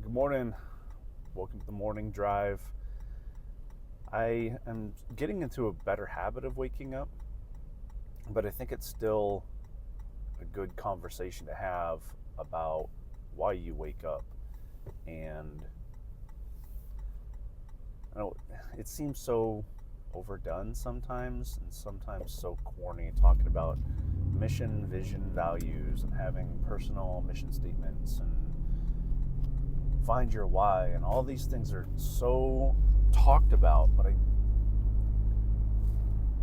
Good morning. Welcome to the morning drive. I am getting into a better habit of waking up, but I think it's still a good conversation to have about why you wake up. And I know it seems so overdone sometimes, and sometimes so corny, talking about mission, vision, values, and having personal mission statements and find your why, and all these things are so talked about, but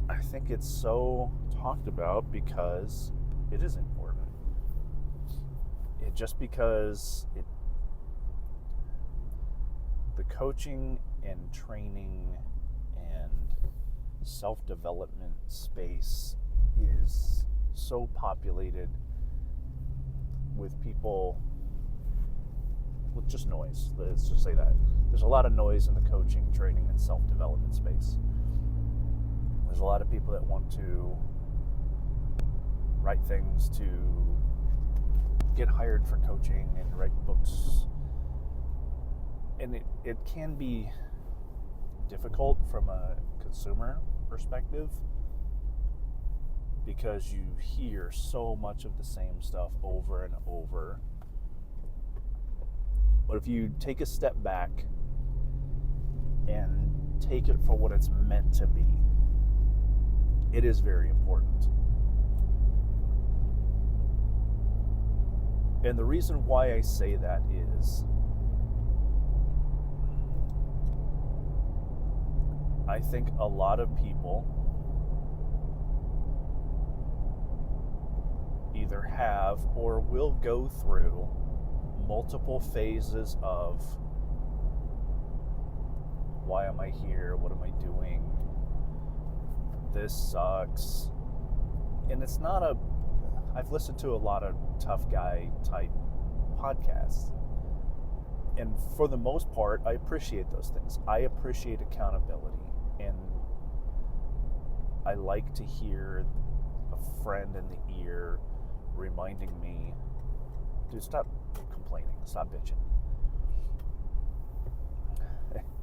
I think it's so talked about because it is important. The coaching and training and self-development space is so populated with people with just noise. Let's just say that. There's a lot of noise in the coaching, training, and self-development space. There's a lot of people that want to write things, to get hired for coaching and write books. And it can be difficult from a consumer perspective because you hear so much of the same stuff over and over. But if you take a step back and take it for what it's meant to be, it is very important. And the reason why I say that is I think a lot of people either have or will go through multiple phases of why am I here? What am I doing? This sucks. And it's not I've listened to a lot of tough guy type podcasts. And for the most part, I appreciate those things. I appreciate accountability. And I like to hear a friend in the ear reminding me, dude, stop complaining, stop bitching.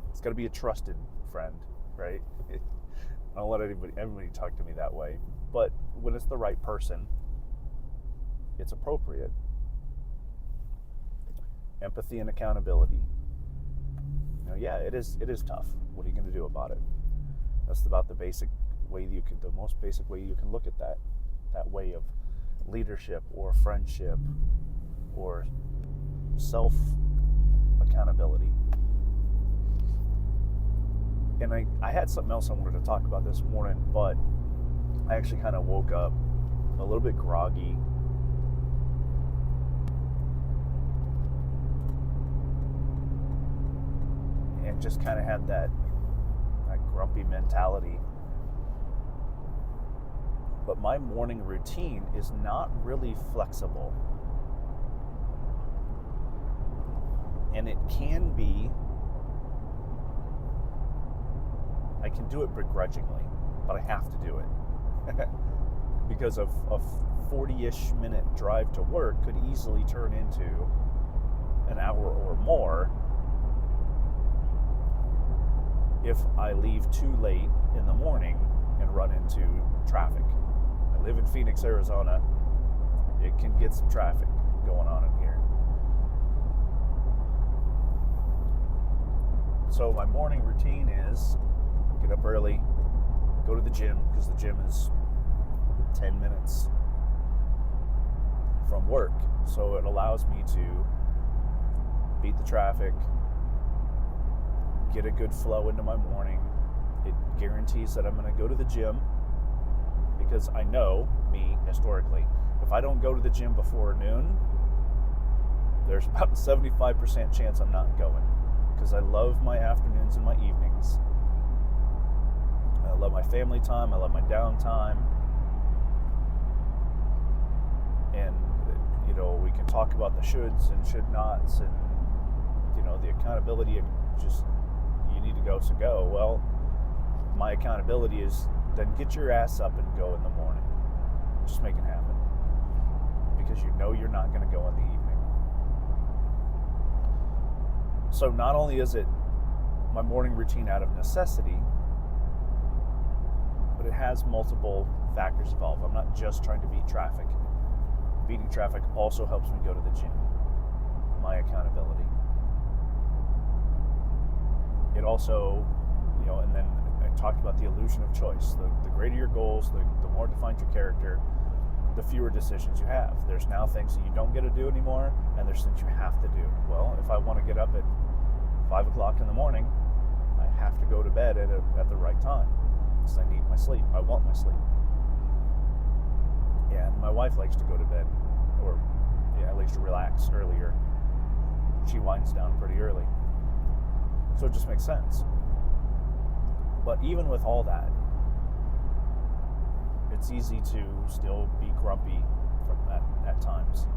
It's got to be a trusted friend, right? I don't let everybody talk to me that way. But when it's the right person, it's appropriate. Empathy and accountability. It is tough. What are you going to do about it? That's about the most basic way you can look at that way of leadership or friendship or self accountability. And I had something else I wanted to talk about this morning, but I actually kind of woke up a little bit groggy. And just kind of had that grumpy mentality. But my morning routine is not really flexible. And it can be, I can do it begrudgingly, but I have to do it. Because a 40-ish minute drive to work could easily turn into an hour or more if I leave too late in the morning and run into traffic. I live in Phoenix, Arizona. It can get some traffic going on in here. So my morning routine is get up early, go to the gym, because the gym is 10 minutes from work. So it allows me to beat the traffic, get a good flow into my morning. It guarantees that I'm going to go to the gym, because I know, me, historically, if I don't go to the gym before noon, there's about a 75% chance I'm not going, because I love my afternoons and my evenings. I love my family time. I love my downtime. And, we can talk about the shoulds and should nots and, the accountability and just, you need to go, so go. Well, my accountability is then get your ass up and go in the morning. Just make it happen. Because you're not going to go in the evening. So not only is it my morning routine out of necessity, but it has multiple factors involved. I'm not just trying to beat traffic. Beating traffic also helps me go to the gym, my accountability. It also, and then I talked about the illusion of choice. The greater your goals, the more defined your character, the fewer decisions you have. There's now things that you don't get to do anymore, and there's things you have to do. Well, if I want to get up at 5 o'clock in the morning, I have to go to bed at the right time, because I need my sleep. I want my sleep. And my wife likes to go to bed, or likes to relax earlier. She winds down pretty early. So it just makes sense. But even with all that, it's easy to still be grumpy from that at times.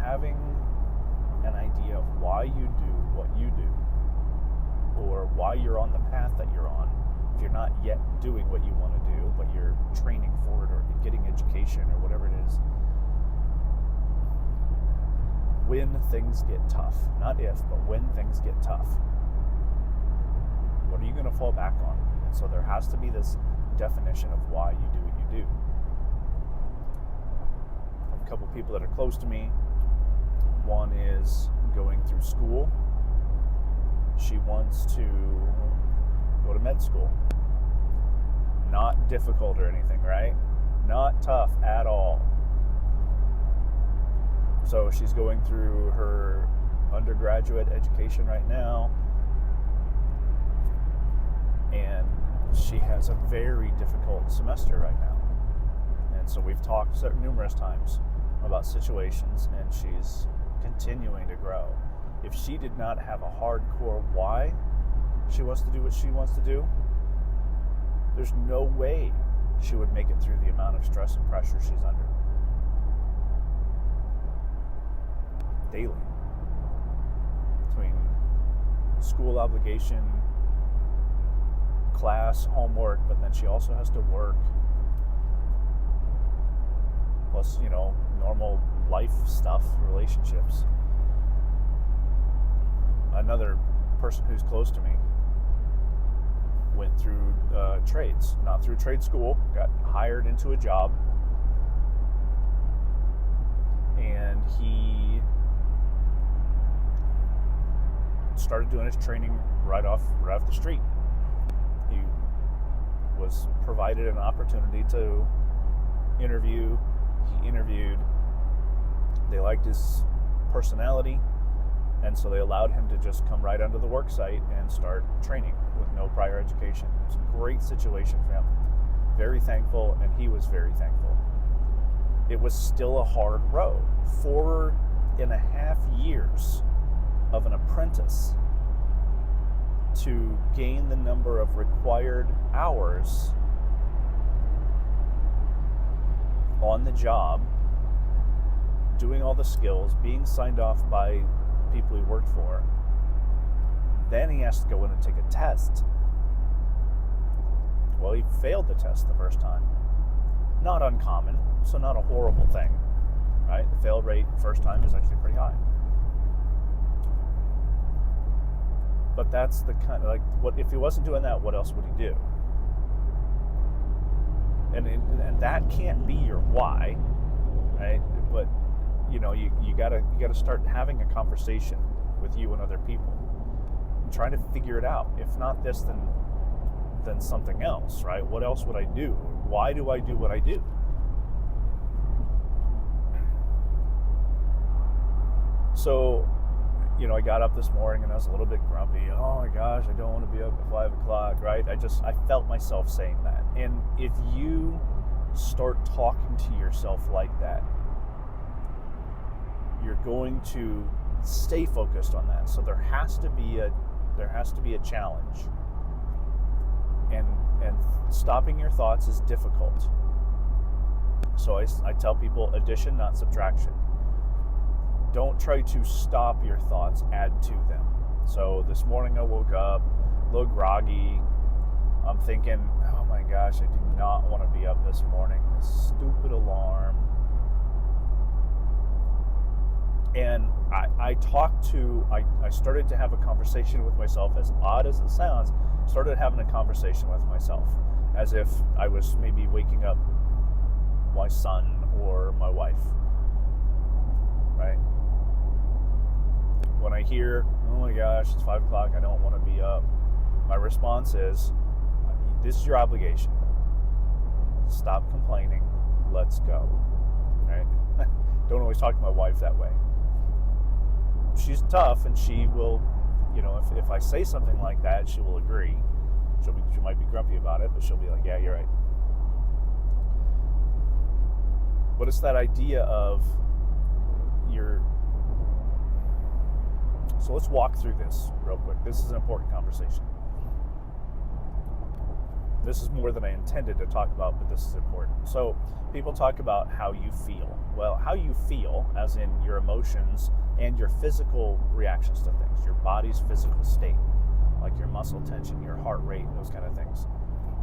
Having an idea of why you do what you do, or why you're on the path that you're on, if you're not yet doing what you want to do, but you're training for it or getting education or whatever it is, when things get tough, not if, but when things get tough, what are you going to fall back on? And so there has to be this definition of why you do what you do. I have a couple people that are close to me. One is going through school. She wants to go to med school. Not difficult or anything, right? Not tough at all. So she's going through her undergraduate education right now, and she has a very difficult semester right now. And so we've talked numerous times about situations, and she's continuing to grow. If she did not have a hardcore why she wants to do what she wants to do, there's no way she would make it through the amount of stress and pressure she's under daily, between school obligation, class, homework, but then she also has to work, plus normal life stuff, relationships. Another person who's close to me went through trades, not through trade school, got hired into a job, and he started doing his training right off the street. He was provided an opportunity to interview. He interviewed. They liked his personality, and so they allowed him to just come right onto the work site and start training with no prior education. It was a great situation for him. Very thankful, and he was very thankful. It was still a hard road. 4.5 years of an apprentice to gain the number of required hours on the job, doing all the skills, being signed off by people he worked for. Then he has to go in and take a test. Well, he failed the test the first time. Not uncommon, so not a horrible thing, right? The fail rate first time is actually pretty high. But that's the kind of what if he wasn't doing that, what else would he do? And that can't be your why, right? But you gotta start having a conversation with you and other people, and trying to figure it out. If not this, then something else, right? What else would I do? Why do I do what I do? So, I got up this morning and I was a little bit grumpy. Oh my gosh, I don't want to be up at 5 o'clock, right? I felt myself saying that. And if you start talking to yourself like that, you're going to stay focused on that. So there has to be a challenge. And stopping your thoughts is difficult. So I tell people, addition, not subtraction. Don't try to stop your thoughts, add to them. So this morning I woke up a little groggy. I'm thinking, oh my gosh, I do not want to be up this morning. This stupid alarm. And I started to have a conversation with myself, as odd as it sounds, started having a conversation with myself as if I was maybe waking up my son or my wife, right? When I hear, oh my gosh, it's 5 o'clock, I don't want to be up, my response is, this is your obligation. Stop complaining. Let's go. Right? Don't always talk to my wife that way. She's tough, and she will, if I say something like that, she will agree. She might be grumpy about it, but she'll be like, yeah, you're right. But it's that idea of so let's walk through this real quick. This is an important conversation. This is more than I intended to talk about, but this is important. So people talk about how you feel. Well, how you feel, as in your emotions and your physical reactions to things, your body's physical state, like your muscle tension, your heart rate, those kind of things.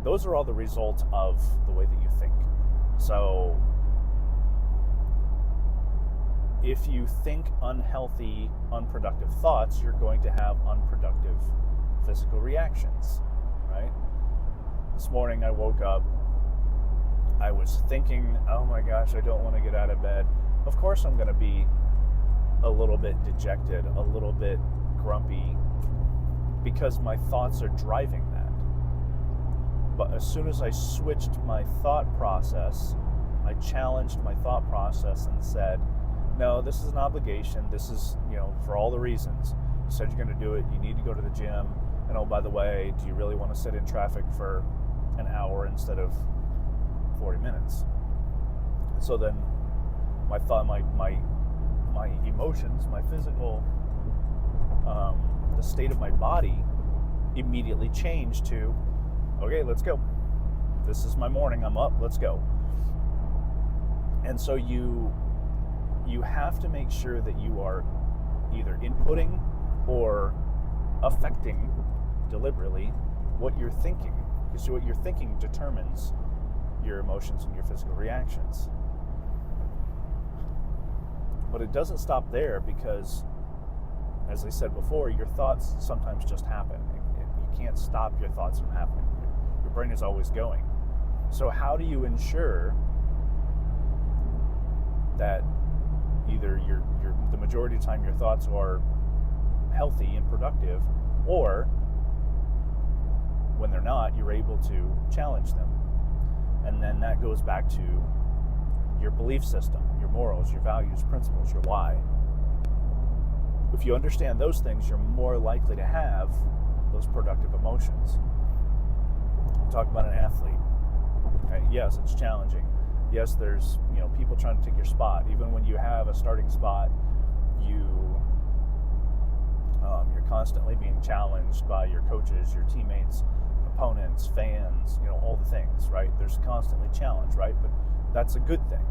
Those are all the result of the way that you think. So if you think unhealthy, unproductive thoughts, you're going to have unproductive physical reactions, right? This morning I woke up, I was thinking, oh my gosh, I don't want to get out of bed. Of course I'm going to be a little bit dejected, a little bit grumpy, because my thoughts are driving that. But as soon as I switched my thought process, I challenged my thought process and said, no, this is an obligation. This is, for all the reasons. You said you're going to do it. You need to go to the gym. And oh, by the way, do you really want to sit in traffic for an hour instead of 40 minutes? And so then my thought, my emotions, my physical, the state of my body immediately changed to, okay, let's go. This is my morning. I'm up. Let's go. And so you have to make sure that you are either inputting or affecting deliberately what you're thinking, because what you're thinking determines your emotions and your physical reactions. But it doesn't stop there, because, as I said before, your thoughts sometimes just happen. You can't stop your thoughts from happening. Your brain is always going. So how do you ensure that either the majority of the time your thoughts are healthy and productive, or when they're not, you're able to challenge them? And then that goes back to your belief system, your morals, your values, principles, your why. If you understand those things, you're more likely to have those productive emotions. Talk about an athlete. Okay? Yes, it's challenging. Yes, there's people trying to take your spot. Even when you have a starting spot, you're constantly being challenged by your coaches, your teammates, opponents, fans, all the things, right? There's constantly challenge, right? But that's a good thing.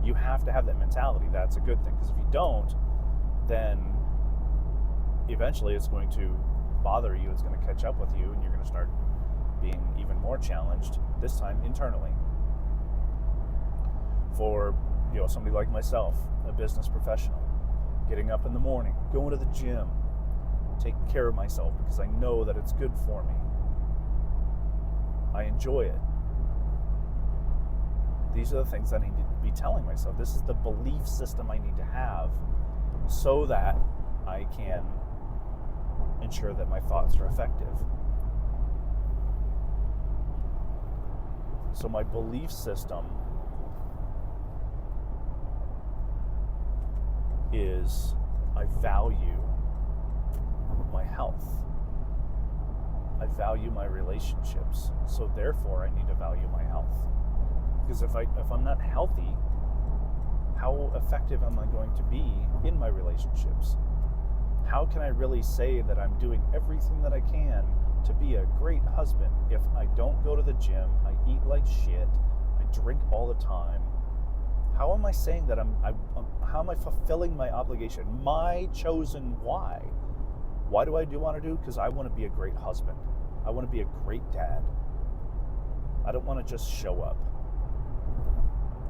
You have to have that mentality. That's a good thing, because if you don't, then eventually it's going to bother you. It's going to catch up with you, and you're going to start being even more challenged, this time internally. For somebody like myself, a business professional, getting up in the morning, going to the gym, taking care of myself because I know that it's good for me. I enjoy it. These are the things I need to be telling myself. This is the belief system I need to have so that I can ensure that my thoughts are effective. So my belief system is, I value my health. I value my relationships. So therefore, I need to value my health. Because if I'm not healthy, how effective am I going to be in my relationships? How can I really say that I'm doing everything that I can to be a great husband if I don't go to the gym, I eat like shit, I drink all the time? How am I saying that how am I fulfilling my obligation, my chosen why? Why do I want to do? Because I want to be a great husband. I want to be a great dad. I don't want to just show up.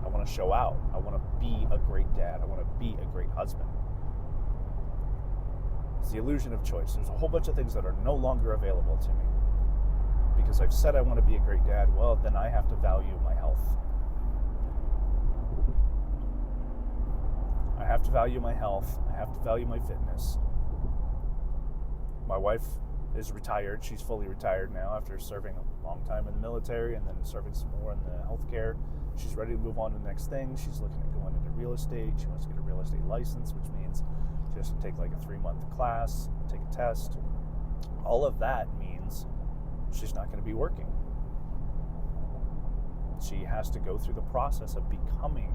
I want to to show out. I want to be a great dad. I want to be a great husband. It's the illusion of choice. There's a whole bunch of things that are no longer available to me. Because I've said I want to be a great dad, well, then I have to value my health. I have to value my health. I have to value my fitness. My wife is retired. She's fully retired now after serving a long time in the military and then serving some more in the healthcare. She's ready to move on to the next thing. She's looking at going into real estate. She wants to get a real estate license, which means she has to take like a 3-month class, take a test. All of that means she's not going to be working. She has to go through the process of becoming,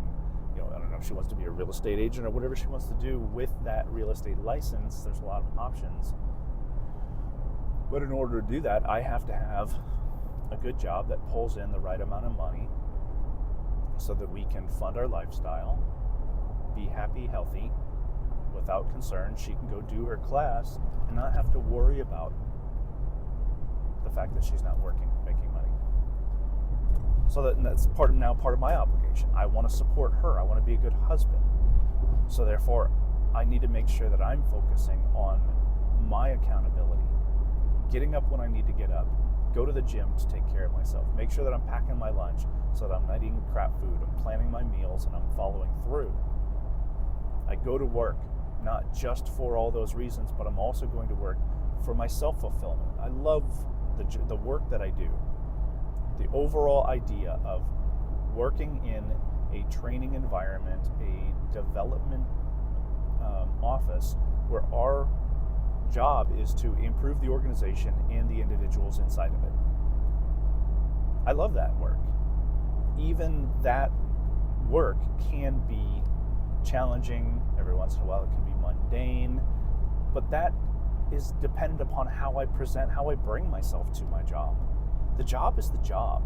I don't know if she wants to be a real estate agent or whatever she wants to do with that real estate license. There's a lot of options. But in order to do that, I have to have a good job that pulls in the right amount of money so that we can fund our lifestyle, be happy, healthy, without concern. She can go do her class and not have to worry about the fact that she's not working, making money. So that's part of my obligation. I want to support her. I want to be a good husband. So therefore, I need to make sure that I'm focusing on my accountability, getting up when I need to get up, go to the gym to take care of myself, make sure that I'm packing my lunch so that I'm not eating crap food, I'm planning my meals, and I'm following through. I go to work not just for all those reasons, but I'm also going to work for my self-fulfillment. I love the work that I do. The overall idea of working in a training environment, a development office, where our job is to improve the organization and the individuals inside of it. I love that work. Even that work can be challenging. Every once in a while it can be mundane, but that is dependent upon how I present, how I bring myself to my job. The job is the job.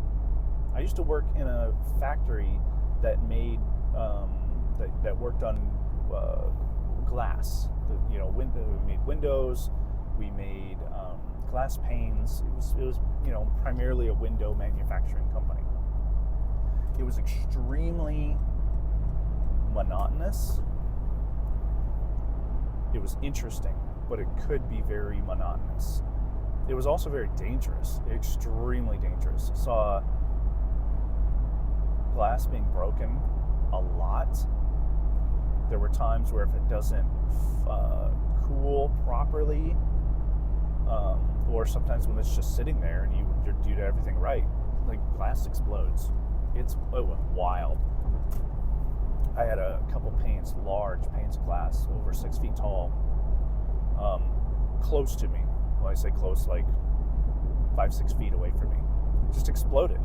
I used to work in a factory that made that worked on glass. We made windows, we made glass panes. It was primarily a window manufacturing company. It was extremely monotonous. It was interesting, but it could be very monotonous. It was also very dangerous, extremely dangerous. I saw glass being broken a lot. There were times where if it doesn't cool properly, or sometimes when it's just sitting there and you're doing everything right, like glass explodes. It was wild. I had a couple panes, large panes of glass, over 6 feet tall, close to me. When I say close, like 5-6 feet away from me, just exploded.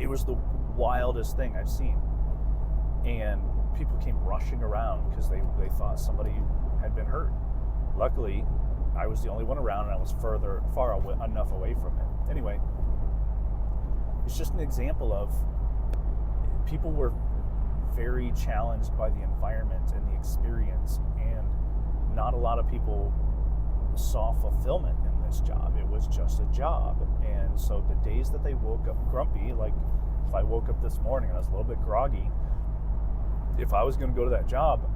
It was the wildest thing I've seen. And people came rushing around because they thought somebody had been hurt. Luckily, I was the only one around, and I was far enough away from it. Anyway, it's just an example of people were very challenged by the environment and the experience, and not a lot of people saw fulfillment in this job. It was just a job. And so the days that they woke up grumpy, like if I woke up this morning and I was a little bit groggy, if I was going to go to that job,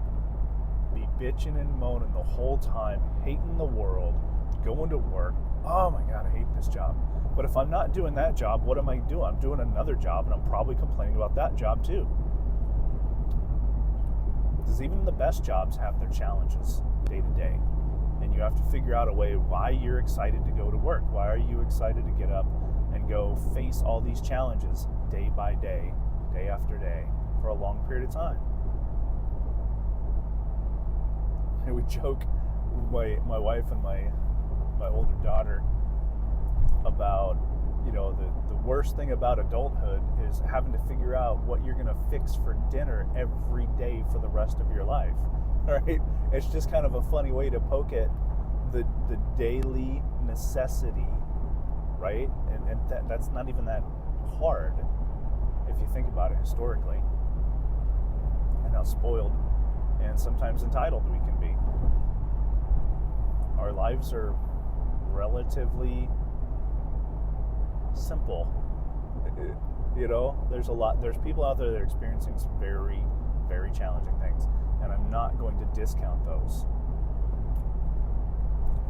be bitching and moaning the whole time, hating the world, going to work, oh my God, I hate this job. But if I'm not doing that job, what am I doing? I'm doing another job, and I'm probably complaining about that job too. Because even the best jobs have their challenges day to day. And you have to figure out a way why you're excited to go to work. Why are you excited to get up and go face all these challenges day by day, day after day, for a long period of time? And we joke, my wife and my older daughter, about, the worst thing about adulthood is having to figure out what you're going to fix for dinner every day for the rest of your life. Right? It's just kind of a funny way to poke at the daily necessity, right? And that's not even that hard if you think about it historically, and how spoiled and sometimes entitled we can be. Our lives are relatively simple. There's people out there that are experiencing some very, very challenging things, and I'm not going to discount those.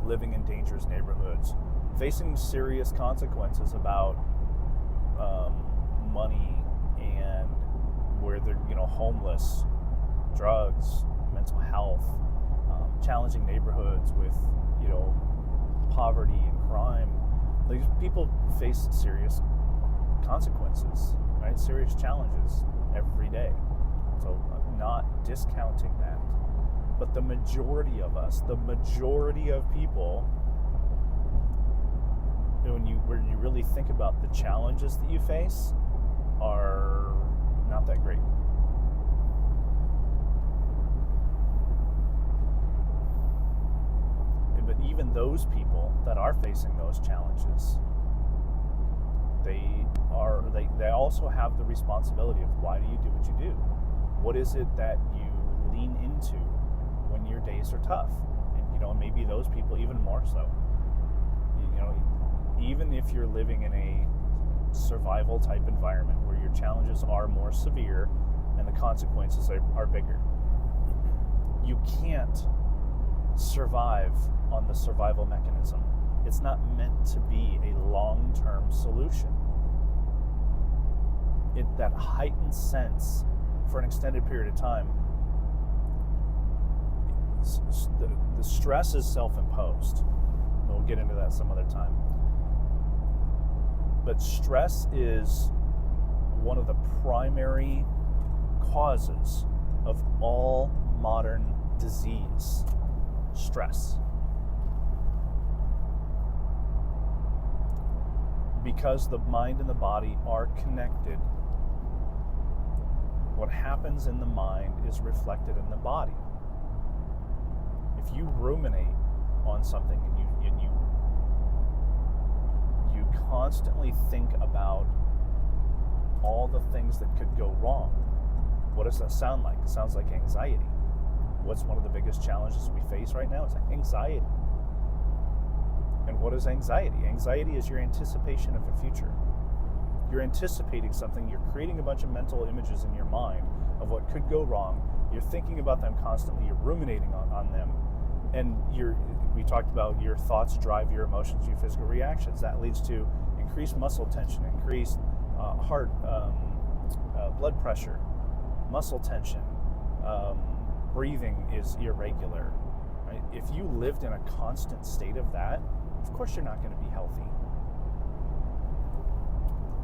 Living in dangerous neighborhoods, facing serious consequences about money, and where they're homeless, drugs, mental health, challenging neighborhoods with poverty and crime. These people face serious consequences, right? Serious challenges every day. So I'm not discounting that. But the majority of us, the majority of people, when you really think about the challenges that you face, are not that great. But even those people that are facing those challenges, they also have the responsibility of, why do you do what you do? What is it that you lean into when your days are tough? And maybe those people even more so. Even if you're living in a survival type environment where your challenges are more severe and the consequences are bigger, you can't survive on the survival mechanism. It's not meant to be a long-term solution. That heightened sense for an extended period of time, the stress is self-imposed. We'll get into that some other time. But stress is one of the primary causes of all modern disease. Stress. Because the mind and the body are connected, what happens in the mind is reflected in the body. If you ruminate on something and you constantly think about all the things that could go wrong, what does that sound like? It sounds like anxiety. What's one of the biggest challenges we face right now? It's anxiety. And what is anxiety? Anxiety is your anticipation of the future. You're anticipating something, you're creating a bunch of mental images in your mind of what could go wrong, you're thinking about them constantly, you're ruminating on them, and we talked about your thoughts drive your emotions, your physical reactions. That leads to increased muscle tension, increased heart, blood pressure, muscle tension, breathing is irregular. Right? If you lived in a constant state of that, of course you're not going to be healthy.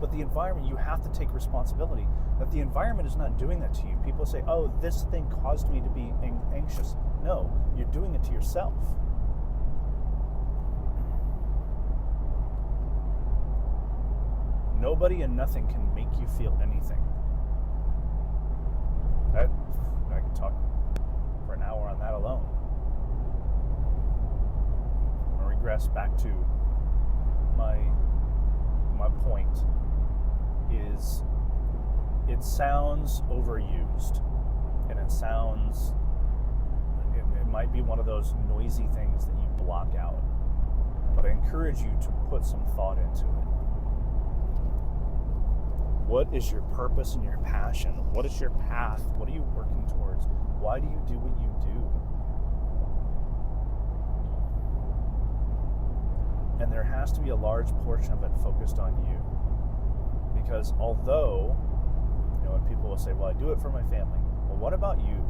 But the environment, you have to take responsibility that the environment is not doing that to you. People say, oh, this thing caused me to be anxious. No, you're doing it to yourself. Nobody and nothing can make you feel anything. I can talk for an hour on that alone. I'm going to regress back to my point is, it sounds overused, and it might be one of those noisy things that you block out, but I encourage you to put some thought into it. What is your purpose and your passion? What is your path? What are you working towards? Why do you do what you do? And there has to be a large portion of it focused on you. Because although, when people will say, well, I do it for my family. Well, what about you?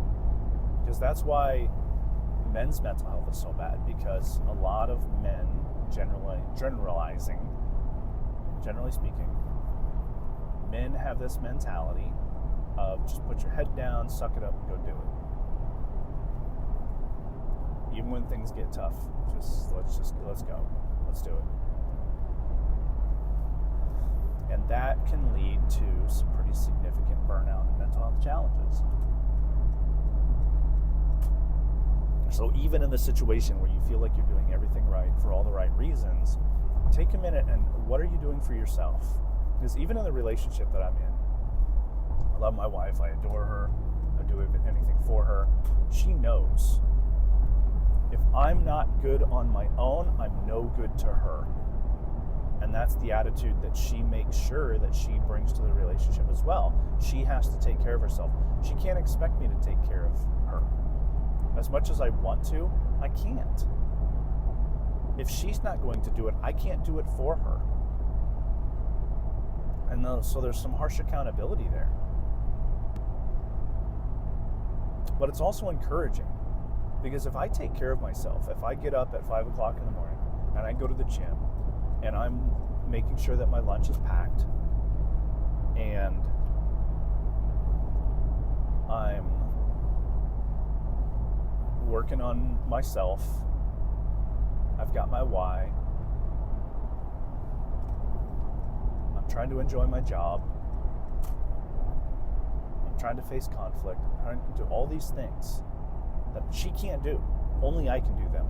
Because that's why men's mental health is so bad. Because a lot of men, generally speaking, men have this mentality of just put your head down, suck it up, and go do it. Even when things get tough, let's go. Let's do it. And that can lead to some pretty significant burnout and mental health challenges. So even in the situation where you feel like you're doing everything right for all the right reasons, take a minute and what are you doing for yourself? Because even in the relationship that I'm in, I love my wife, I adore her, I do anything for her. She knows if I'm not good on my own, I'm no good to her. And that's the attitude that she makes sure that she brings to the relationship as well. She has to take care of herself. She can't expect me to take care of her. As much as I want to, I can't. If she's not going to do it, I can't do it for her. And so there's some harsh accountability there. But it's also encouraging, because if I take care of myself, if I get up at 5 o'clock in the morning and I go to the gym and I'm making sure that my lunch is packed and I'm working on myself, I've got my why, I'm trying to enjoy my job, I'm trying to face conflict, I'm trying to do all these things that she can't do. Only I can do them.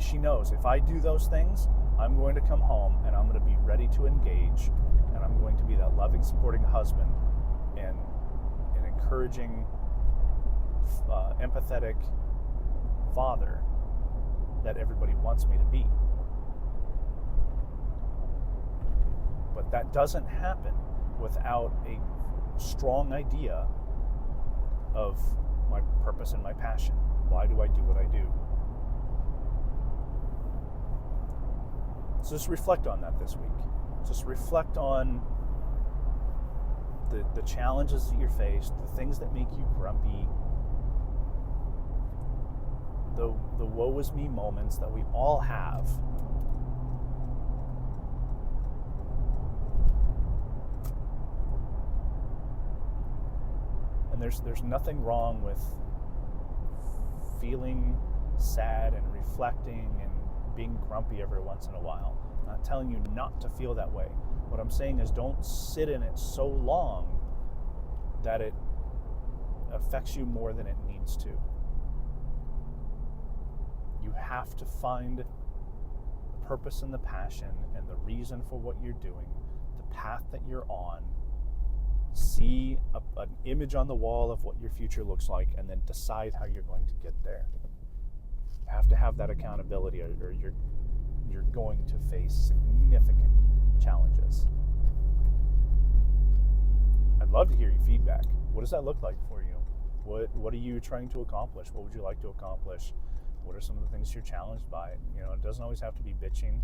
She knows if I do those things, I'm going to come home and I'm going to be ready to engage, and I'm going to be that loving, supporting husband and an encouraging, empathetic father that everybody wants me to be. But that doesn't happen without a strong idea of my purpose and my passion. Why do I do what I do? So just reflect on that this week. Just reflect on the challenges that you're faced, the things that make you grumpy, the woe is me moments that we all have. And there's nothing wrong with feeling sad and reflecting and being grumpy every once in a while. I'm not telling you not to feel that way. What I'm saying is don't sit in it so long that it affects you more than it needs to. You have to find the purpose and the passion and the reason for what you're doing, the path that you're on. See an image on the wall of what your future looks like, and then decide how you're going to get there. You have to have that accountability, or you're going to face significant challenges. I'd love to hear your feedback. What does that look like for you? What are you trying to accomplish? What would you like to accomplish? What are some of the things you're challenged by? It doesn't always have to be bitching.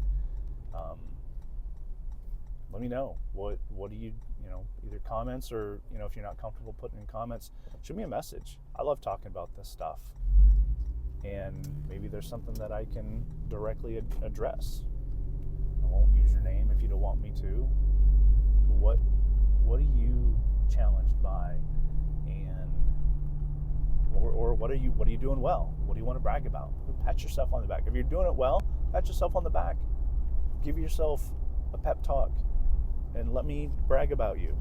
Let me know. What do you either comments, or if you're not comfortable putting in comments, shoot me a message. I love talking about this stuff, and maybe there's something that I can directly address. I won't use your name if you don't want me to. What are you challenged by, and or what are you doing well? What do you want to brag about? Pat yourself on the back. If you're doing it well, pat yourself on the back. Give yourself a pep talk, and let me brag about you.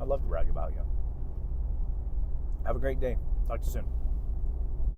I'd love to brag about you. Have a great day. Talk to you soon.